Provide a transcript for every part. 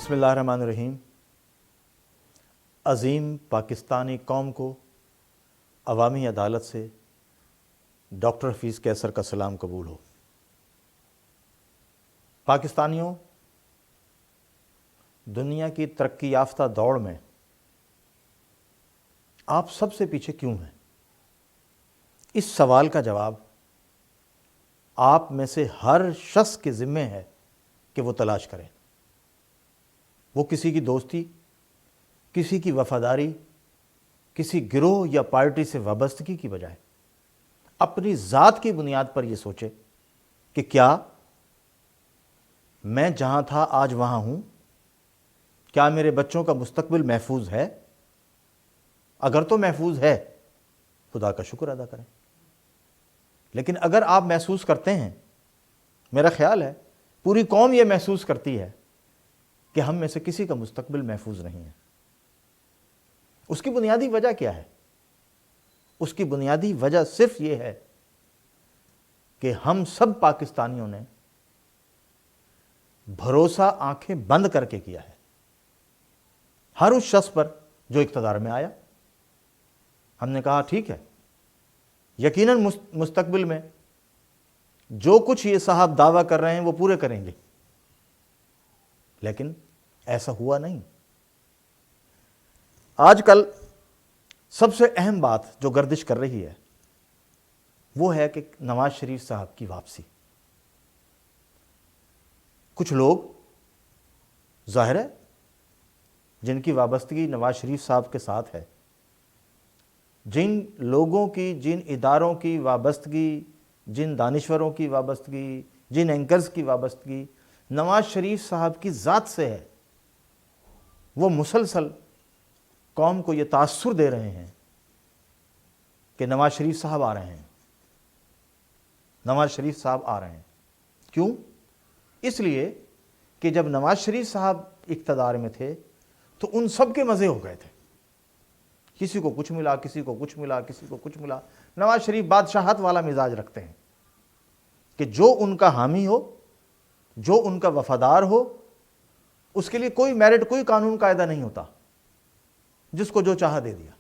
بسم اللہ الرحمن الرحیم۔ عظیم پاکستانی قوم کو عوامی عدالت سے ڈاکٹر حفیظ قیصر کا سلام قبول ہو۔ پاکستانیوں، دنیا کی ترقی یافتہ دوڑ میں آپ سب سے پیچھے کیوں ہیں؟ اس سوال کا جواب آپ میں سے ہر شخص کے ذمے ہے کہ وہ تلاش کریں۔ وہ کسی کی دوستی، کسی کی وفاداری، کسی گروہ یا پارٹی سے وابستگی کی بجائے اپنی ذات کی بنیاد پر یہ سوچے کہ کیا میں جہاں تھا آج وہاں ہوں؟ کیا میرے بچوں کا مستقبل محفوظ ہے؟ اگر تو محفوظ ہے، خدا کا شکر ادا کریں۔ لیکن اگر آپ محسوس کرتے ہیں، میرا خیال ہے پوری قوم یہ محسوس کرتی ہے کہ ہم میں سے کسی کا مستقبل محفوظ نہیں ہے، اس کی بنیادی وجہ کیا ہے؟ اس کی بنیادی وجہ صرف یہ ہے کہ ہم سب پاکستانیوں نے بھروسہ آنکھیں بند کر کے کیا ہے ہر اس شخص پر جو اقتدار میں آیا۔ ہم نے کہا ٹھیک ہے، یقیناً مستقبل میں جو کچھ یہ صاحب دعویٰ کر رہے ہیں وہ پورے کریں گے، لیکن ایسا ہوا نہیں۔ آج کل سب سے اہم بات جو گردش کر رہی ہے وہ ہے کہ نواز شریف صاحب کی واپسی۔ کچھ لوگ ظاہر ہے جن کی وابستگی نواز شریف صاحب کے ساتھ ہے، جن لوگوں کی، جن اداروں کی وابستگی، جن دانشوروں کی وابستگی، جن اینکرز کی وابستگی نواز شریف صاحب کی ذات سے ہے، وہ مسلسل قوم کو یہ تاثر دے رہے ہیں کہ نواز شریف صاحب آ رہے ہیں، نواز شریف صاحب آ رہے ہیں۔ کیوں؟ اس لیے کہ جب نواز شریف صاحب اقتدار میں تھے تو ان سب کے مزے ہو گئے تھے، کسی کو کچھ ملا، کسی کو کچھ ملا، کسی کو کچھ ملا۔ نواز شریف بادشاہت والا مزاج رکھتے ہیں کہ جو ان کا حامی ہو، جو ان کا وفادار ہو، اس کے لیے کوئی میرٹ، کوئی قانون قاعدہ نہیں ہوتا، جس کو جو چاہا دے دیا۔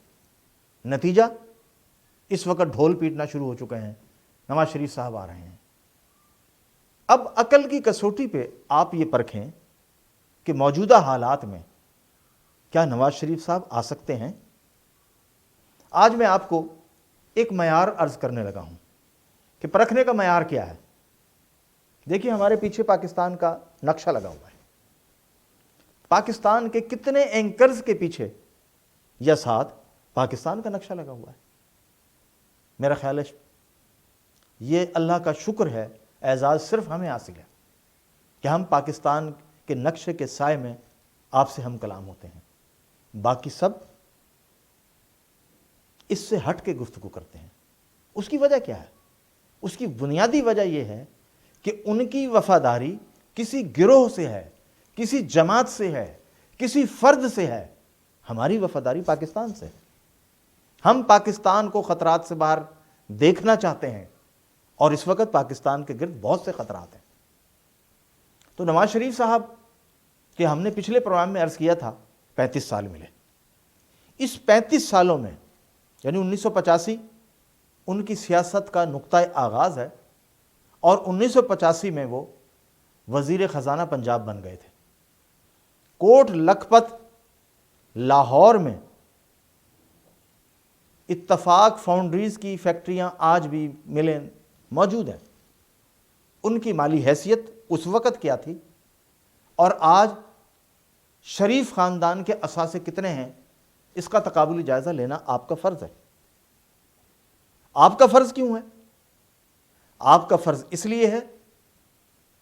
نتیجہ اس وقت ڈھول پیٹنا شروع ہو چکے ہیں، نواز شریف صاحب آ رہے ہیں۔ اب عقل کی کسوٹی پہ آپ یہ پرکھیں کہ موجودہ حالات میں کیا نواز شریف صاحب آ سکتے ہیں؟ آج میں آپ کو ایک معیار عرض کرنے لگا ہوں کہ پرکھنے کا معیار کیا ہے۔ دیکھیے ہمارے پیچھے پاکستان کا نقشہ لگا ہوا ہے۔ پاکستان کے کتنے اینکرز کے پیچھے یا ساتھ پاکستان کا نقشہ لگا ہوا ہے۔ میرا خیال ہے یہ اللہ کا شکر ہے، اعزاز صرف ہمیں حاصل ہے کہ ہم پاکستان کے نقشے کے سائے میں آپ سے ہم کلام ہوتے ہیں، باقی سب اس سے ہٹ کے گفتگو کرتے ہیں۔ اس کی وجہ کیا ہے؟ اس کی بنیادی وجہ یہ ہے کہ ان کی وفاداری کسی گروہ سے ہے، کسی جماعت سے ہے، کسی فرد سے ہے۔ ہماری وفاداری پاکستان سے ہے۔ ہم پاکستان کو خطرات سے باہر دیکھنا چاہتے ہیں، اور اس وقت پاکستان کے گرد بہت سے خطرات ہیں۔ تو نواز شریف صاحب کہ ہم نے پچھلے پروگرام میں عرض کیا تھا 35 سال ملے۔ اس 35 سالوں میں یعنی 1985 ان کی سیاست کا نقطہ آغاز ہے، اور 1985 میں وہ وزیر خزانہ پنجاب بن گئے تھے۔ کوٹ لکھپت لاہور میں اتفاق فاؤنڈریز کی فیکٹریاں آج بھی ملیں موجود ہیں۔ ان کی مالی حیثیت اس وقت کیا تھی، اور آج شریف خاندان کے اثاثے کتنے ہیں، اس کا تقابلی جائزہ لینا آپ کا فرض ہے۔ آپ کا فرض کیوں ہے؟ آپ کا فرض اس لیے ہے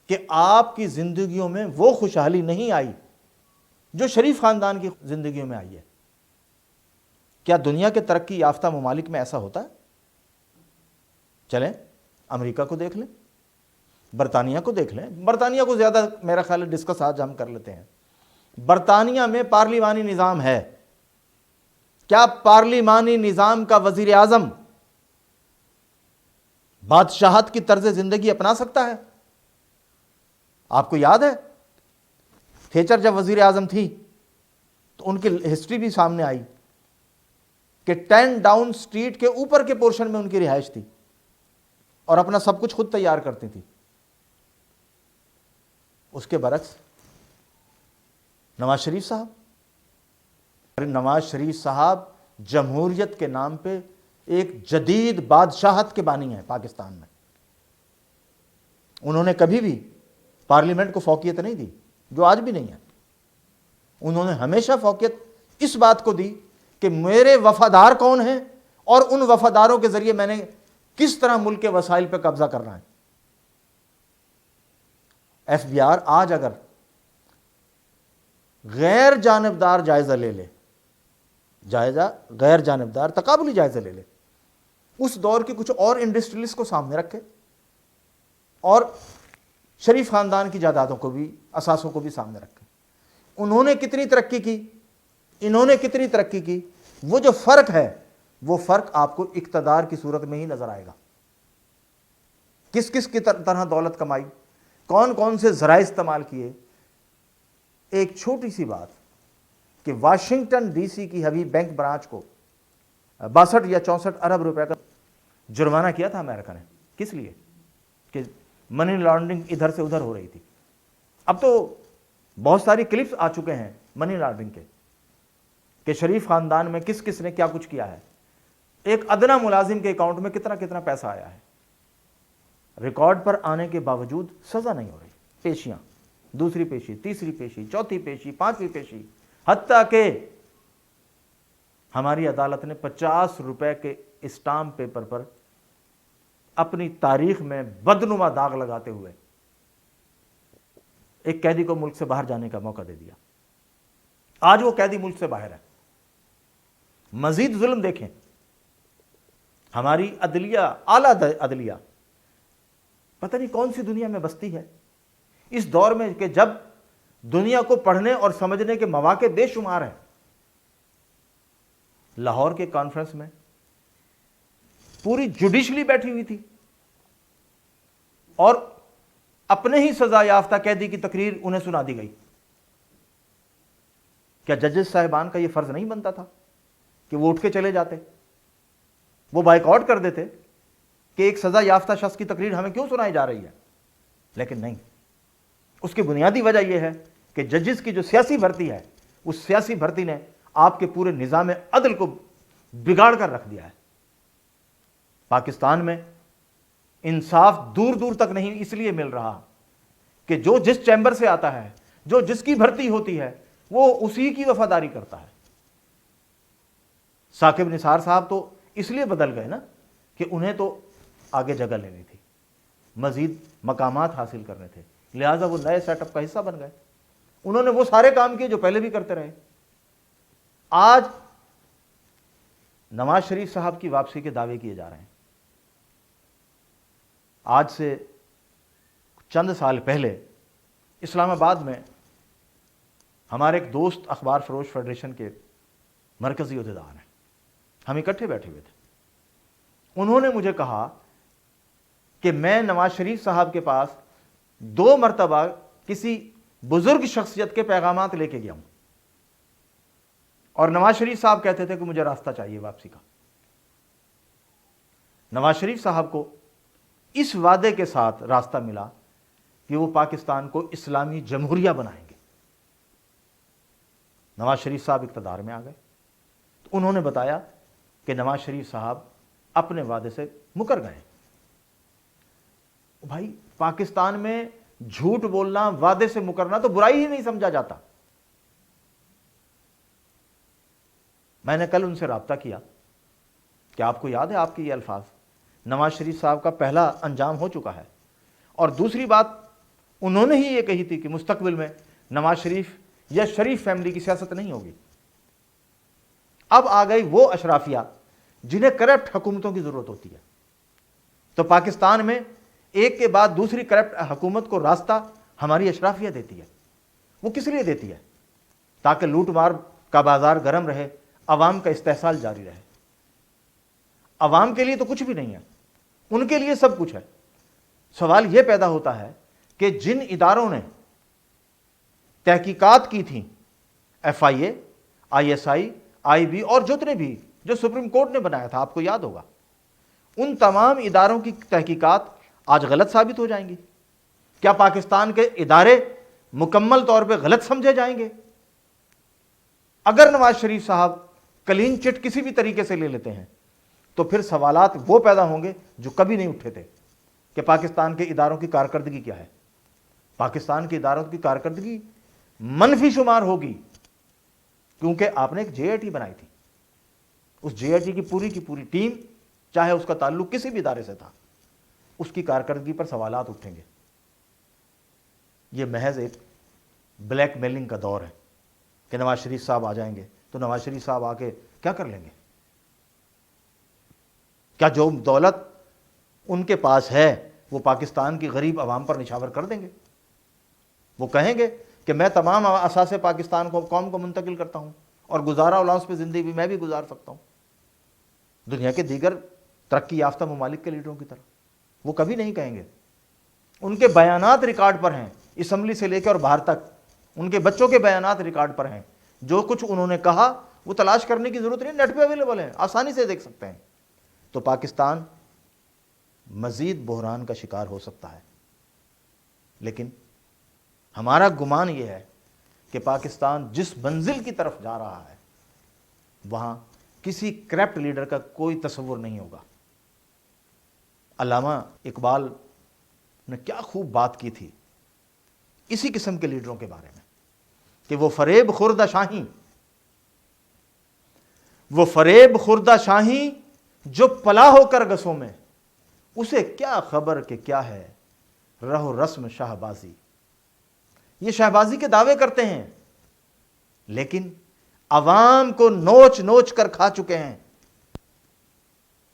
کہ آپ کی زندگیوں میں وہ خوشحالی نہیں آئی جو شریف خاندان کی زندگیوں میں آئی ہے۔ کیا دنیا کے ترقی یافتہ ممالک میں ایسا ہوتا ہے؟ چلیں امریکہ کو دیکھ لیں، برطانیہ کو دیکھ لیں۔ برطانیہ کو زیادہ میرا خیال ہے ڈسکس آج ہم کر لیتے ہیں۔ برطانیہ میں پارلیمانی نظام ہے۔ کیا پارلیمانی نظام کا وزیر اعظم بادشاہت کی طرز زندگی اپنا سکتا ہے؟ آپ کو یاد ہے تھیچر جب وزیر اعظم تھی تو ان کی ہسٹری بھی سامنے آئی کہ 10 ڈاؤن سٹریٹ کے اوپر کے پورشن میں ان کی رہائش تھی اور اپنا سب کچھ خود تیار کرتی تھی. اس کے برعکس نواز شریف صاحب جمہوریت کے نام پہ ایک جدید بادشاہت کے بانی ہیں پاکستان میں. انہوں نے کبھی بھی پارلیمنٹ کو فوقیت نہیں دی، جو آج بھی نہیں ہے. انہوں نے ہمیشہ فوقیت اس بات کو دی کہ میرے وفادار کون ہیں اور ان وفاداروں کے ذریعے میں نے کس طرح ملک کے وسائل پہ قبضہ کرنا ہے. ایف بی آر آج اگر غیر جانبدار جائزہ لے لے، غیر جانبدار تقابلی جائزہ لے لے، اس دور کے کچھ اور انڈسٹریلسٹ کو سامنے رکھے اور شریف خاندان کی جائیدادوں کو بھی، اثاثوں کو بھی سامنے رکھے، انہوں نے کتنی ترقی کی، انہوں نے کتنی ترقی کی، وہ جو فرق ہے وہ فرق آپ کو اقتدار کی صورت میں ہی نظر آئے گا. کس کس کی طرح دولت کمائی، کون کون سے ذرائع استعمال کیے. ایک چھوٹی سی بات کہ واشنگٹن ڈی سی کی حبیب بینک برانچ کو 62 یا 64 ارب روپے کا جرمانہ کیا تھا امریکہ نے. کس لیے؟ کہ منی لانڈرنگ ادھر سے ادھر ہو رہی تھی. اب تو بہت ساری کلپس آ چکے ہیں منی لانڈرنگ کے کہ شریف خاندان میں کس کس نے کیا کچھ کیا ہے. ایک ادنا ملازم کے اکاؤنٹ میں کتنا کتنا پیسہ آیا ہے. ریکارڈ پر آنے کے باوجود سزا نہیں ہو رہی. پیشیاں، دوسری پیشی، تیسری پیشی، چوتھی پیشی، پانچویں پیشی، حتیٰ کہ ہماری عدالت نے 50 روپے کے اسٹامپ پیپر پر اپنی تاریخ میں بدنما داغ لگاتے ہوئے ایک قیدی کو ملک سے باہر جانے کا موقع دے دیا. آج وہ قیدی ملک سے باہر ہے. مزید ظلم دیکھیں، ہماری عدلیہ، اعلیٰ عدلیہ پتہ نہیں کون سی دنیا میں بستی ہے اس دور میں کہ جب دنیا کو پڑھنے اور سمجھنے کے مواقع بے شمار ہیں. لاہور کے کانفرنس میں پوری جوڈیشلی بیٹھی ہوئی تھی اور اپنے ہی سزا یافتہ قیدی کی تقریر انہیں سنا دی گئی. کیا ججز صاحبان کا یہ فرض نہیں بنتا تھا کہ وہ اٹھ کے چلے جاتے، وہ بائیکاٹ کر دیتے کہ ایک سزا یافتہ شخص کی تقریر ہمیں کیوں سنائی جا رہی ہے؟ لیکن نہیں. اس کی بنیادی وجہ یہ ہے کہ ججز کی جو سیاسی بھرتی ہے، اس سیاسی بھرتی نے آپ کے پورے نظام عدل کو بگاڑ کر رکھ دیا ہے. پاکستان میں انصاف دور دور تک نہیں اس لیے مل رہا کہ جو جس چیمبر سے آتا ہے، جو جس کی بھرتی ہوتی ہے، وہ اسی کی وفاداری کرتا ہے. ثاقب نثار صاحب تو اس لیے بدل گئے نا کہ انہیں تو آگے جگہ لینی تھی، مزید مقامات حاصل کرنے تھے، لہٰذا وہ نئے سیٹ اپ کا حصہ بن گئے. انہوں نے وہ سارے کام کیے جو پہلے بھی کرتے رہے. آج نواز شریف صاحب کی واپسی کے دعوے کیے جا رہے ہیں. آج سے چند سال پہلے اسلام آباد میں ہمارے ایک دوست اخبار فروش فیڈریشن کے مرکزی عہدیدار ہیں، ہم اکٹھے بیٹھے ہوئے تھے. انہوں نے مجھے کہا کہ میں نواز شریف صاحب کے پاس 2 مرتبہ کسی بزرگ شخصیت کے پیغامات لے کے گیا ہوں اور نواز شریف صاحب کہتے تھے کہ مجھے راستہ چاہیے واپسی کا. نواز شریف صاحب کو اس وعدے کے ساتھ راستہ ملا کہ وہ پاکستان کو اسلامی جمہوریہ بنائیں گے. نواز شریف صاحب اقتدار میں آ گئے تو انہوں نے بتایا کہ نواز شریف صاحب اپنے وعدے سے مکر گئے. بھائی پاکستان میں جھوٹ بولنا، وعدے سے مکرنا تو برائی ہی نہیں سمجھا جاتا. میں نے کل ان سے رابطہ کیا کہ آپ کو یاد ہے آپ کے یہ الفاظ نواز شریف صاحب کا پہلا انجام ہو چکا ہے. اور دوسری بات انہوں نے ہی یہ کہی تھی کہ مستقبل میں نواز شریف یا شریف فیملی کی سیاست نہیں ہوگی. اب آ گئی وہ اشرافیہ جنہیں کرپٹ حکومتوں کی ضرورت ہوتی ہے. تو پاکستان میں ایک کے بعد دوسری کرپٹ حکومت کو راستہ ہماری اشرافیہ دیتی ہے. وہ کس لیے دیتی ہے؟ تاکہ لوٹ مار کا بازار گرم رہے، عوام کا استحصال جاری رہے. عوام کے لیے تو کچھ بھی نہیں ہے، ان کے لیے سب کچھ ہے. سوال یہ پیدا ہوتا ہے کہ جن اداروں نے تحقیقات کی تھیں FIA, ISI, IB اور جتنے بھی جو سپریم کورٹ نے بنایا تھا، آپ کو یاد ہوگا، ان تمام اداروں کی تحقیقات آج غلط ثابت ہو جائیں گی؟ کیا پاکستان کے ادارے مکمل طور پہ غلط سمجھے جائیں گے؟ اگر نواز شریف صاحب کلین چٹ کسی بھی طریقے سے لے لیتے ہیں تو پھر سوالات وہ پیدا ہوں گے جو کبھی نہیں اٹھے تھے کہ پاکستان کے اداروں کی کارکردگی کیا ہے۔ پاکستان کے اداروں کی کارکردگی منفی شمار ہوگی، کیونکہ آپ نے ایک JIT بنائی تھی۔ اس JIT کی پوری ٹیم، چاہے اس کا تعلق کسی بھی ادارے سے تھا، اس کی کارکردگی پر سوالات اٹھیں گے۔ یہ محض ایک بلیک میلنگ کا دور ہے کہ نواز شریف صاحب آ جائیں گے تو نواز شریف صاحب آ کے کیا کر لیں گے؟ کیا جو دولت ان کے پاس ہے وہ پاکستان کی غریب عوام پر نچھاور کر دیں گے؟ وہ کہیں گے کہ میں تمام اثاثے پاکستان کو، قوم کو منتقل کرتا ہوں اور گزارا الاؤنس پہ زندگی بھی میں بھی گزار سکتا ہوں دنیا کے دیگر ترقی یافتہ ممالک کے لیڈروں کی طرح؟ وہ کبھی نہیں کہیں گے۔ ان کے بیانات ریکارڈ پر ہیں، اسمبلی سے لے کے اور باہر تک ان کے بچوں کے بیانات ریکارڈ پر ہیں۔ جو کچھ انہوں نے کہا وہ تلاش کرنے کی ضرورت نہیں، نیٹ پہ اویلیبل ہیں، آسانی سے دیکھ سکتے ہیں۔ تو پاکستان مزید بحران کا شکار ہو سکتا ہے، لیکن ہمارا گمان یہ ہے کہ پاکستان جس منزل کی طرف جا رہا ہے وہاں کسی کرپٹ لیڈر کا کوئی تصور نہیں ہوگا۔ علامہ اقبال نے کیا خوب بات کی تھی اسی قسم کے لیڈروں کے بارے میں کہ وہ فریب خوردہ شاہی جو پلا ہو کر گسوں میں، اسے کیا خبر کہ کیا ہے رہ و رسم شہبازی۔ یہ شہبازی کے دعوے کرتے ہیں لیکن عوام کو نوچ نوچ کر کھا چکے ہیں۔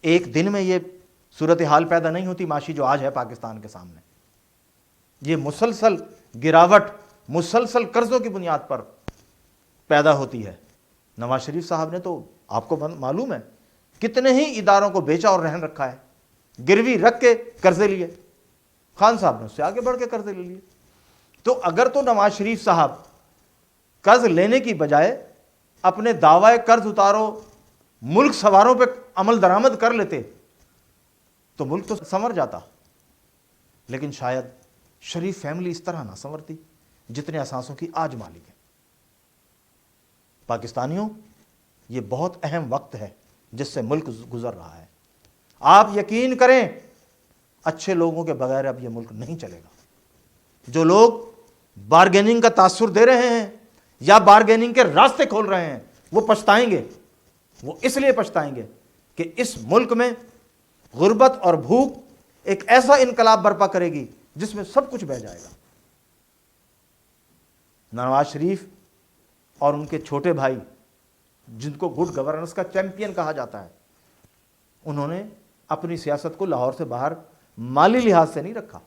ایک دن میں یہ صورتحال پیدا نہیں ہوتی معاشی جو آج ہے پاکستان کے سامنے۔ یہ مسلسل گراوٹ، مسلسل قرضوں کی بنیاد پر پیدا ہوتی ہے۔ نواز شریف صاحب نے تو آپ کو معلوم ہے کتنے ہی اداروں کو بیچا اور رہن رکھا ہے، گروی رکھ کے قرضے لیے۔ خان صاحب نے اس سے آگے بڑھ کے قرضے لے لیے۔ تو اگر تو نواز شریف صاحب قرض لینے کی بجائے اپنے دعوی قرض اتارو ملک سواروں پہ عمل درآمد کر لیتے تو ملک تو سنور جاتا، لیکن شاید شریف فیملی اس طرح نہ سنورتی جتنے اثاثوں کی آج مالک ہے۔ پاکستانیوں، یہ بہت اہم وقت ہے جس سے ملک گزر رہا ہے۔ آپ یقین کریں اچھے لوگوں کے بغیر اب یہ ملک نہیں چلے گا۔ جو لوگ بارگیننگ کا تاثر دے رہے ہیں یا بارگیننگ کے راستے کھول رہے ہیں وہ پچھتائیں گے۔ وہ اس لیے پچھتائیں گے کہ اس ملک میں غربت اور بھوک ایک ایسا انقلاب برپا کرے گی جس میں سب کچھ بہہ جائے گا۔ نواز شریف اور ان کے چھوٹے بھائی جن کو گڈ گورننس کا چیمپئن کہا جاتا ہے، انہوں نے اپنی سیاست کو لاہور سے باہر مالی لحاظ سے نہیں رکھا۔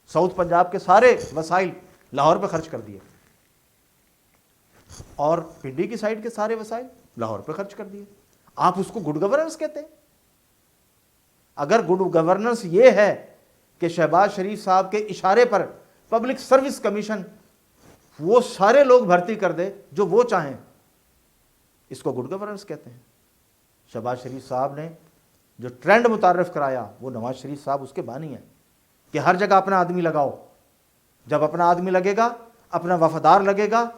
ساؤتھ پنجاب کے سارے وسائل لاہور پہ خرچ کر دیے اور پنڈی کی سائڈ کے سارے وسائل لاہور پہ خرچ کر دیے۔ آپ اس کو گڈ گورننس کہتے ہیں؟ اگر گڈ گورننس یہ ہے کہ شہباز شریف صاحب کے اشارے پر پبلک سروس کمیشن وہ سارے لوگ بھرتی کر دے جو وہ چاہیں، اس کو گڈ گورننس کہتے ہیں۔ شہباز شریف صاحب نے جو ٹرینڈ متعارف کرایا وہ نواز شریف صاحب اس کے بانی ہیں کہ ہر جگہ اپنا آدمی لگاؤ۔ جب اپنا آدمی لگے گا، اپنا وفادار لگے گا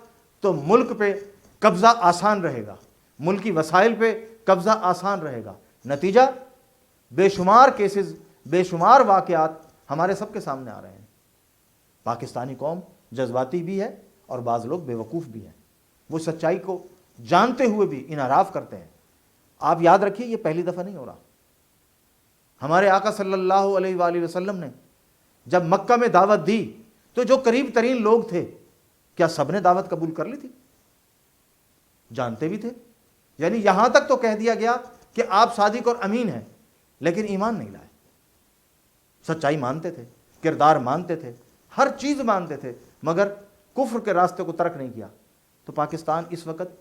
تو ملک پہ قبضہ آسان رہے گا، ملکی وسائل پہ قبضہ آسان رہے گا۔ نتیجہ بے شمار کیسز، بے شمار واقعات ہمارے سب کے سامنے آ رہے ہیں۔ پاکستانی قوم جذباتی بھی ہے اور بعض لوگ بے وقوف بھی ہیں، وہ سچائی کو جانتے ہوئے بھی انحراف کرتے ہیں۔ آپ یاد رکھیے یہ پہلی دفعہ نہیں ہو رہا۔ ہمارے آقا صلی اللہ علیہ وآلہ وسلم نے جب مکہ میں دعوت دی تو جو قریب ترین لوگ تھے کیا سب نے دعوت قبول کر لی تھی؟ جانتے بھی تھے، یعنی یہاں تک تو کہہ دیا گیا کہ آپ صادق اور امین ہیں، لیکن ایمان نہیں لائے۔ سچائی مانتے تھے، کردار مانتے تھے، ہر چیز مانتے تھے، مگر کفر کے راستے کو ترک نہیں کیا۔ تو پاکستان اس وقت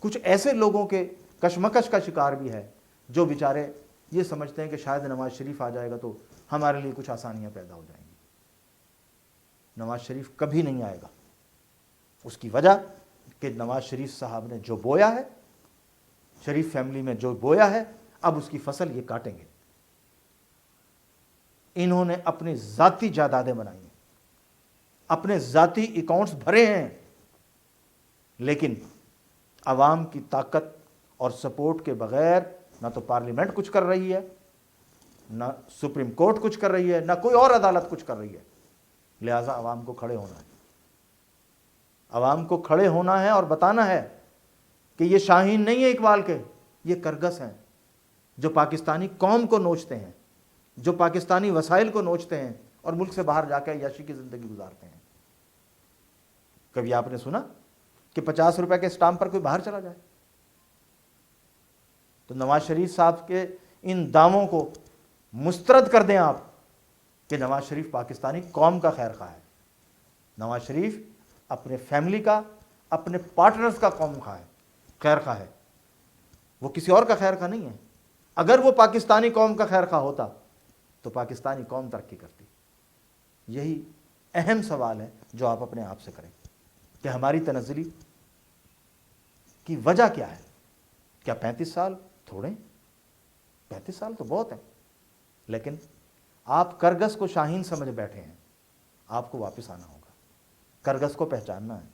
کچھ ایسے لوگوں کے کشمکش کا شکار بھی ہے جو بیچارے یہ سمجھتے ہیں کہ شاید نواز شریف آ جائے گا تو ہمارے لیے کچھ آسانیاں پیدا ہو جائیں گی۔ نواز شریف کبھی نہیں آئے گا۔ اس کی وجہ کہ نواز شریف صاحب نے جو بویا ہے، شریف فیملی میں جو بویا ہے، اب اس کی فصل یہ کاٹیں گے۔ انہوں نے اپنی ذاتی جائیدادیں بنائی ہیں، اپنے ذاتی اکاؤنٹس بھرے ہیں، لیکن عوام کی طاقت اور سپورٹ کے بغیر نہ تو پارلیمنٹ کچھ کر رہی ہے، نہ سپریم کورٹ کچھ کر رہی ہے، نہ کوئی اور عدالت کچھ کر رہی ہے۔ لہٰذا عوام کو کھڑے ہونا ہے، عوام کو کھڑے ہونا ہے اور بتانا ہے کہ یہ شاہین نہیں ہے اقبال کے، یہ کرگس ہیں جو پاکستانی قوم کو نوچتے ہیں، جو پاکستانی وسائل کو نوچتے ہیں اور ملک سے باہر جا کے عیاشی کی زندگی گزارتے ہیں۔ کبھی آپ نے سنا کہ 50 روپے کے اسٹامپ پر کوئی باہر چلا جائے؟ تو نواز شریف صاحب کے ان دعووں کو مسترد کر دیں آپ کہ نواز شریف پاکستانی قوم کا خیر خواہ ہے، نواز شریف اپنے فیملی کا، اپنے پارٹنرز کا قوم خواہ ہے، خیر خواہ ہے، وہ کسی اور کا خیر خواہ نہیں ہے۔ اگر وہ پاکستانی قوم کا خیر خواہ ہوتا تو پاکستانی قوم ترقی کرتی۔ یہی اہم سوال ہے جو آپ اپنے آپ سے کریں کہ ہماری تنزلی کی وجہ کیا ہے؟ کیا 35 سال تھوڑے؟ 35 سال تو بہت ہیں، لیکن آپ کرگس کو شاہین سمجھ بیٹھے ہیں، آپ کو واپس آنا ہوگا، کرگس کو پہچاننا ہے،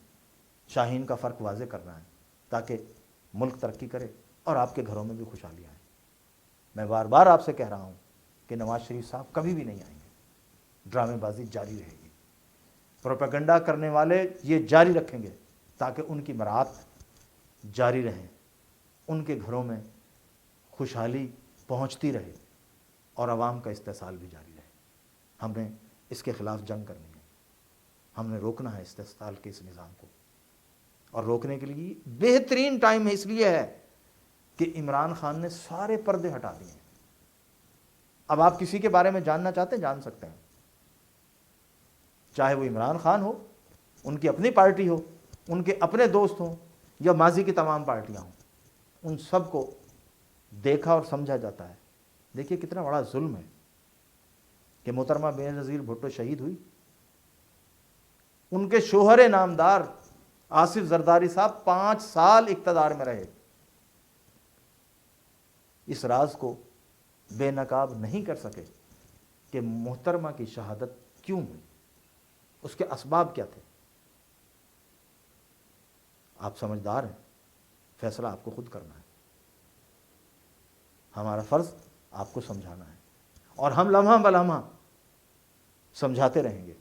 شاہین کا فرق واضح کرنا ہے، تاکہ ملک ترقی کرے اور آپ کے گھروں میں بھی خوشحالی آئے۔ میں بار بار آپ سے کہہ رہا ہوں کہ نواز شریف صاحب کبھی بھی نہیں آئیں گے، ڈرامے بازی جاری رہے گی، پروپیگنڈا کرنے والے یہ جاری رکھیں گے تاکہ ان کی برات جاری رہیں، ان کے گھروں میں خوشحالی پہنچتی رہے اور عوام کا استحصال بھی جاری رہے۔ ہم نے اس کے خلاف جنگ کرنی ہے، ہم نے روکنا ہے استحصال کے اس نظام کو، اور روکنے کے لیے بہترین ٹائم اس لیے ہے کہ عمران خان نے سارے پردے ہٹا دیے ہیں۔ اب آپ کسی کے بارے میں جاننا چاہتے ہیں، جان سکتے ہیں، چاہے وہ عمران خان ہو، ان کی اپنی پارٹی ہو، ان کے اپنے دوست ہوں، یا ماضی کی تمام پارٹیاں ہوں، ان سب کو دیکھا اور سمجھا جاتا ہے۔ دیکھیے کتنا بڑا ظلم ہے کہ محترمہ بےنظیر بھٹو شہید ہوئی، ان کے شوہر نامدار آصف زرداری صاحب 5 سال اقتدار میں رہے، اس راز کو بے نقاب نہیں کر سکے کہ محترمہ کی شہادت کیوں ہوئی، اس کے اسباب کیا تھے۔ آپ سمجھدار ہیں، فیصلہ آپ کو خود کرنا ہے، ہمارا فرض آپ کو سمجھانا ہے، اور ہم لمحہ بلمحہ سمجھاتے رہیں گے۔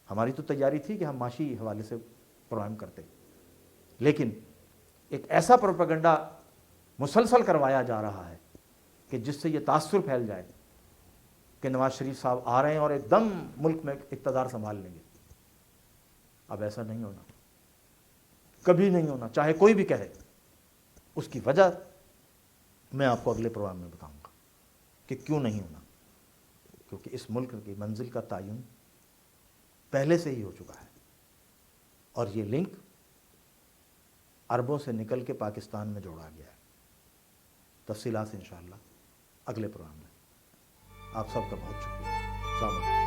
ہماری تو تیاری تھی کہ ہم معاشی حوالے سے پروگرام کرتے، لیکن ایک ایسا پروپیگنڈا مسلسل کروایا جا رہا ہے کہ جس سے یہ تاثر پھیل جائے کہ نواز شریف صاحب آ رہے ہیں اور ایک دم ملک میں اقتدار سنبھال لیں گے۔ اب ایسا نہیں ہونا، کبھی نہیں ہونا، چاہے کوئی بھی کہے۔ اس کی وجہ میں آپ کو اگلے پروگرام میں بتاؤں گا کہ کیوں نہیں ہونا، کیونکہ اس ملک کی منزل کا تعین پہلے سے ہی ہو چکا ہے، اور یہ لنک عربوں سے نکل کے پاکستان میں جوڑا گیا ہے۔ تفصیلات انشاءاللہ اگلے پروگرام میں۔ آپ سب کا بہت شکریہ۔ السلام علیکم۔